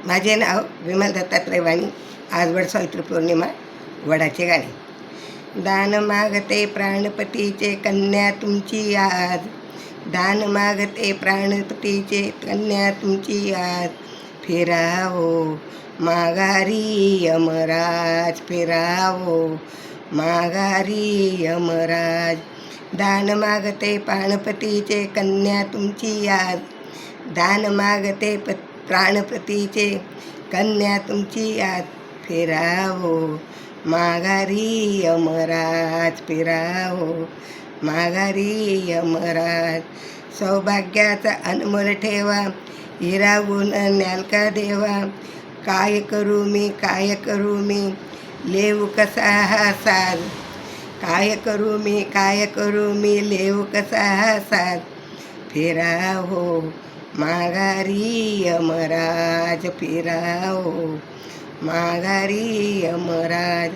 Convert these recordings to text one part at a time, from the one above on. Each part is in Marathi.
माझे नाव विमल दत्तात्रय वाणी. आज वटसावित्री पौर्णिमा. वडाचे गाणे. दान मागते प्राणपतीचे कन्या तुमची आज. दान मागते प्राणपतीचे कन्या तुमची आज. फिरावो माघारी यमराज, फिरावो माघारी यमराज. दान मागते प्राणपतीचे कन्या तुमची आज. दान मागते प्राणपतीचे कन्या तुमची आज. फिरावो माघारी यमराज, फिरावो माघारी यमराज. सौभाग्याचा अनमोल ठेवा, हिरावून न्याल का देवा. काय करू मी, काय करू मी, लेऊ कसा हा साज. काय करू मी, काय करू मी, लेऊ कसा हा साज. फिरावो माघारी यमराज, फिरावो माघारी यमराज.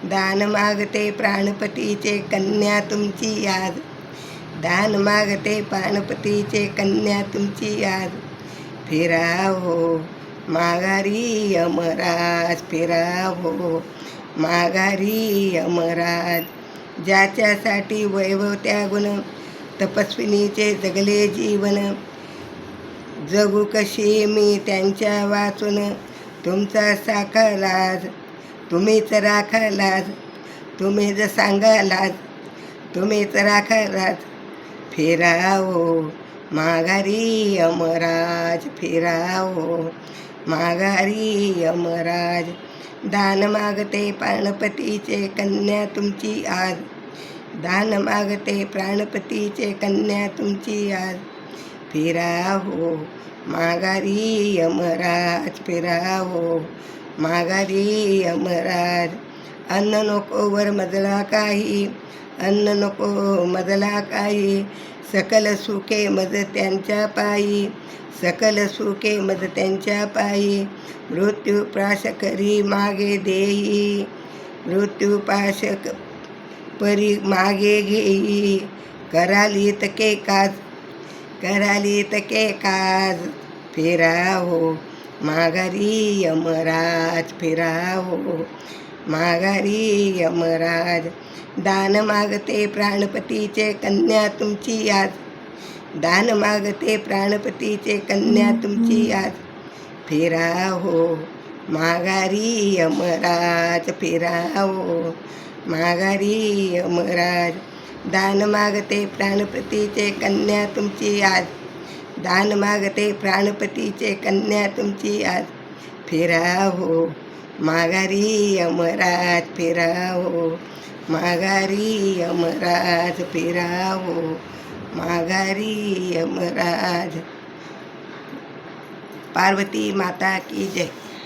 दान मागते प्राणपतीचे कन्या तुमची आज. दान मागते प्राणपतीचे कन्या तुमची आज. फिरावो माघारी यमराज, फिरावो माघारी यमराज. ज्याच्यासाठी वैभव त्यागुण, तपस्विनीचे जगले जीवन. जगू कशी मी त्यांच्या वाचून, तुमचा साखा लाज. तुम्हीच राखा लाज, तुम्हीच सांगा लाज, तुम्हीच राखा लाज. फिरावो माघारी यमराज, फिरावो माघारी यमराज. दान मागते प्राणपतीचे कन्या तुमची आज. दान मागते प्राणपतीचे कन्या तुमची आज. फिरावो माघारी यमराज, फिरावो माघारी यमराज. अन्न नको वर मजला काही, अन्न नको मजला काही. सकल सुखे मज त्यांच्या पायी, सकल सुखे मज त्यांच्या पायी. मृत्यू प्राश करी मागे देई, मृत्यू पाश परी मागे घेई. कराली तके काज, कराली तके काज. फिरावो माघारी यमराज, फिरावो माघारी यमराज. दान मागते प्राणपतीचे कन्या तुमची आज. दान मागते प्राणपतीचे कन्या तुमची आज. फिरावो माघारी यमराज, फिरावो माघारी यमराज. दान मागते प्राणपतीचे कन्या तुमची आज. दान मागते प्राणपतीचे कन्या तुमची आज. फिरावो माघारी यमराज, फिरावो माघारी यमराज, फिरावो माघारी यमराज. पार्वती माता की जय.